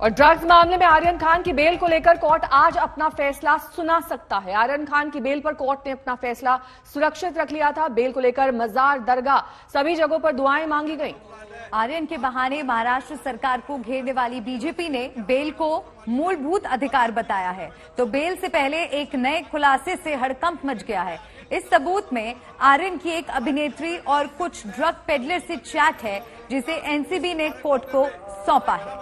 और ड्रग्स मामले में आर्यन खान की बेल को लेकर कोर्ट आज अपना फैसला सुना सकता है। आर्यन खान की बेल पर कोर्ट ने अपना फैसला सुरक्षित रख लिया था। बेल को लेकर मजार, दरगाह सभी जगहों पर दुआएं मांगी गईं। आर्यन के बहाने महाराष्ट्र सरकार को घेरने वाली बीजेपी ने बेल को मूलभूत अधिकार बताया है, तो बेल से पहले एक नए खुलासे से हड़कंप मच गया है। इस सबूत में आर्यन की एक अभिनेत्री और कुछ ड्रग पेडलर से चैट है, जिसे एनसीबी ने कोर्ट को सौंपा है।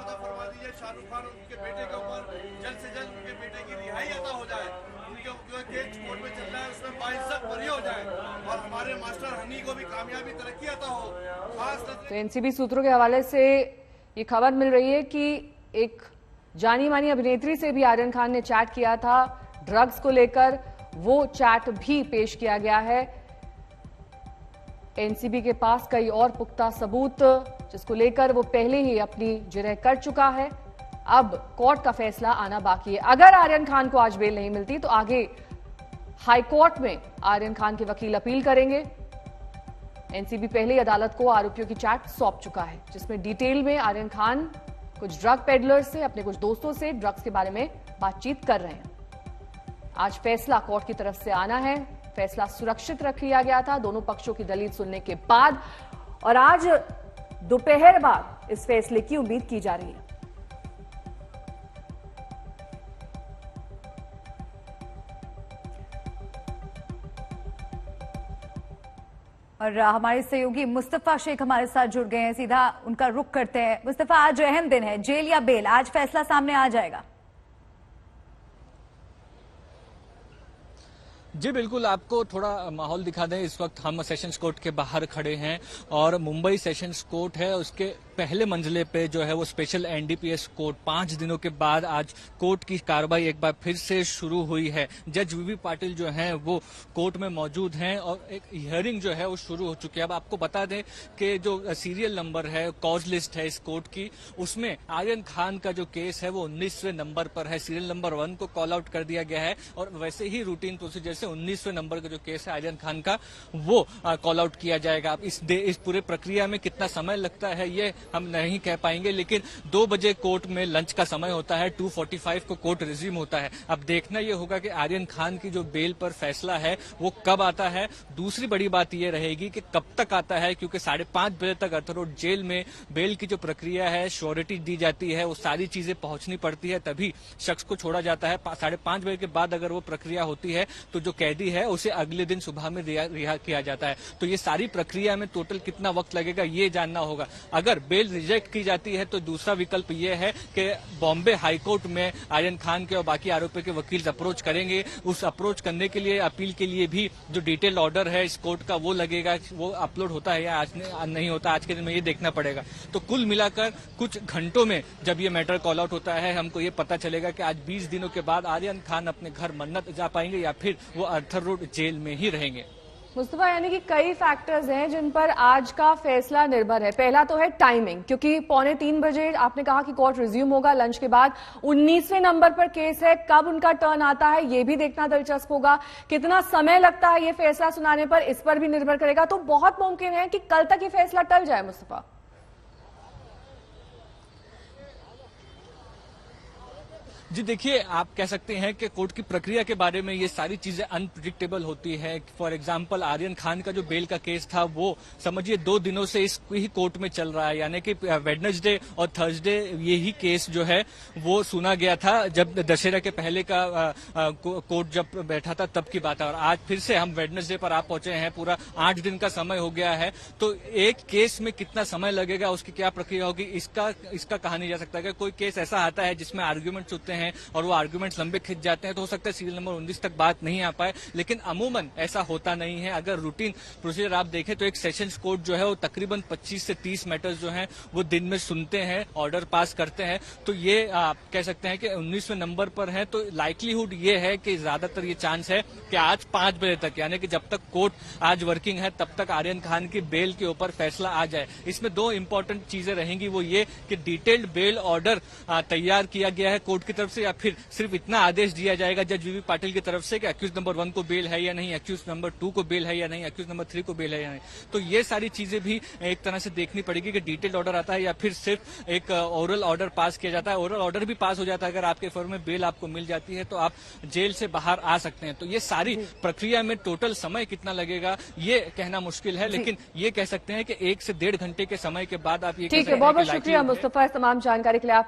जल्द से जल्द उनके बेटे की रिहाई अदा हो जाए, उनके केस कोर्ट में चल रहा है उसमें बाइज्जत बरी हो जाए और हमारे मास्टर हनी को भी कामयाबी तरक्की अता हो। तो एनसीबी सूत्रों के हवाले से ये खबर मिल रही है कि एक जानी मानी अभिनेत्री से भी आर्यन खान ने चैट किया था ड्रग्स को लेकर। वो चैट भी पेश किया गया है। एनसीबी के पास कई और पुख्ता सबूत जिसको लेकर वो पहले ही अपनी जिरह कर चुका है। अब कोर्ट का फैसला आना बाकी है। अगर आर्यन खान को आज बेल नहीं मिलती तो आगे हाई कोर्ट में आर्यन खान के वकील अपील करेंगे। एनसीबी पहले ही अदालत को आरोपियों की चैट सौंप चुका है, जिसमें डिटेल में आर्यन खान कुछ ड्रग पेडलर्स से, अपने कुछ दोस्तों से ड्रग्स के बारे में बातचीत कर रहे हैं। आज फैसला कोर्ट की तरफ से आना है। फैसला सुरक्षित रख लिया गया था दोनों पक्षों की दलील सुनने के बाद, और आज दोपहर बाद इस फैसले की उम्मीद की जा रही है। और हमारे सहयोगी मुस्तफा शेख हमारे साथ जुड़ गए हैं, सीधा उनका रुख करते हैं। मुस्तफा, आज अहम दिन है, जेल या बेल, आज फैसला सामने आ जाएगा? जी बिल्कुल, आपको थोड़ा माहौल दिखा दें। इस वक्त हम सेशंस कोर्ट के बाहर खड़े हैं और मुंबई सेशंस कोर्ट है, उसके पहले मंजिले पे जो है वो स्पेशल एनडीपीएस कोर्ट 5 दिनों के बाद आज कोर्ट की कार्रवाई एक बार फिर से शुरू हुई है। जज वीवी पाटिल जो हैं वो कोर्ट में मौजूद हैं और एक हियरिंग जो है वो शुरू हो चुकी है। अब आपको बता दें कि जो सीरियल नंबर है, कॉज लिस्ट है इस कोर्ट की, उसमें आर्यन खान का जो केस है वो 19वें नंबर पर है। सीरियल नंबर 1 को कॉल आउट कर दिया गया है और वैसे ही रूटीन प्रोसीजर से 19वें नंबर का जो केस है आर्यन खान का वो कॉल आउट किया जाएगा। अब इस पूरे प्रक्रिया में कितना समय लगता है ये हम नहीं कह पाएंगे, लेकिन 2 बजे कोर्ट में लंच का समय होता है, 2:45 को कोर्ट रिज्यूम होता है। अब देखना ये होगा कि आर्यन खान की जो बेल पर फैसला है वो कब आता है। दूसरी बड़ी बात ये रहेगी कि कब तक आता है, क्योंकि 5:30 बजे तक अर्थरोड जेल में बेल की जो प्रक्रिया है, श्योरिटी दी जाती है, वो सारी चीजें पहुंचनी पड़ती है, तभी शख्स को छोड़ा जाता है। 5:30 बजे के बाद अगर वो प्रक्रिया होती है तो जो कैदी है उसे अगले दिन सुबह में रिहा किया जाता है। तो ये सारी प्रक्रिया में टोटल कितना वक्त लगेगा ये जानना होगा। अगर बेल रिजेक्ट की जाती है तो दूसरा विकल्प ये है कि बॉम्बे हाईकोर्ट में आर्यन खान के और बाकी आरोपियों के वकील अप्रोच करेंगे। उस अप्रोच करने के लिए, अपील के लिए भी जो डिटेल ऑर्डर है इस कोर्ट का वो लगेगा, वो अपलोड होता है या आज नहीं होता, आज के दिन में ये देखना पड़ेगा। तो कुल मिलाकर कुछ घंटों में जब ये मैटर कॉल आउट होता है हमको ये पता चलेगा कि आज 20 दिनों के बाद आर्यन खान अपने घर मन्नत जा पाएंगे या फिर वो अर्थर रोड जेल में ही रहेंगे। मुस्तफा, यानी कि कई फैक्टर्स हैं जिन पर आज का फैसला निर्भर है। पहला तो है टाइमिंग, क्योंकि 2:45 बजे आपने कहा कि कोर्ट रिज्यूम होगा लंच के बाद। 19वें नंबर पर केस है, कब उनका टर्न आता है ये भी देखना दिलचस्प होगा। कितना समय लगता है ये फैसला सुनाने पर, इस पर भी निर्भर करेगा। तो बहुत मुमकिन है कि कल तक ये फैसला टल जाए। मुस्तफा, जी देखिए, आप कह सकते हैं कि कोर्ट की प्रक्रिया के बारे में ये सारी चीजें अनप्रिडिक्टेबल होती है। फॉर एग्जांपल आर्यन खान का जो बेल का केस था वो समझिए 2 दिनों से इस ही कोर्ट में चल रहा है, यानी कि वेडनेसडे और थर्सडे यही केस जो है वो सुना गया था जब दशहरा के पहले का कोर्ट जब बैठा था तब की बात है। और आज फिर से हम वेडनेसडे पर आप पहुंचे हैं, पूरा 8 दिन का समय हो गया है। तो एक केस में कितना समय लगेगा, उसकी क्या प्रक्रिया होगी, इसका कहा नहीं जा सकता। कि कोई केस ऐसा आता है जिसमें आर्ग्यूमेंट्स होते हैं और वो आर्गुमेंट्स लंबे खिंच जाते हैं तो हो सकता है सीरियल नंबर 19 तक बात नहीं आ पाए, लेकिन अमूमन ऐसा होता नहीं है। अगर रूटीन प्रोसीजर आप देखें तो एक सेशंस कोर्ट जो है वो तकरीबन 25 से 30 मैटर्स जो हैं वो दिन में सुनते हैं, ऑर्डर पास करते हैं। तो ये आप कह सकते हैं कि 19वें नंबर पर है, तो लाइकलीहुड ये है कि ज्यादातर ये चांस है कि आज 5 बजे तक, यानी कि जब तक कोर्ट आज वर्किंग है तब तक आर्यन खान की बेल के ऊपर फैसला आ जाए। इसमें 2 इंपॉर्टेंट चीजें रहेंगी, वो ये कि डिटेल्ड बेल ऑर्डर तैयार किया गया है कोर्ट की तरफ तरफ से, या फिर सिर्फ इतना आदेश दिया जाएगा जज वीवी पाटिल की तरफ से कि अक्यूज नंबर 1 को बेल है या नहीं, अक्यूज नंबर 2 को बेल है या नहीं, अक्यूज नंबर 3 को बेल है या नहीं। तो ये सारी चीजें भी एक तरह से देखनी पड़ेगी कि डिटेल्ड ऑर्डर आता है या फिर सिर्फ एक ओरल ऑर्डर पास किया जाता है। ओरल ऑर्डर भी पास हो जाता है, अगर आपके फेवर में बेल आपको मिल जाती है तो आप जेल से बाहर आ सकते हैं। तो ये सारी प्रक्रिया में टोटल समय कितना लगेगा ये कहना मुश्किल है, लेकिन ये कह सकते हैं कि 1 से 1.5 घंटे के समय के बाद आप ये ठीक है। बहुत बहुत शुक्रिया मुस्तफा इस तमाम जानकारी के लिए। आप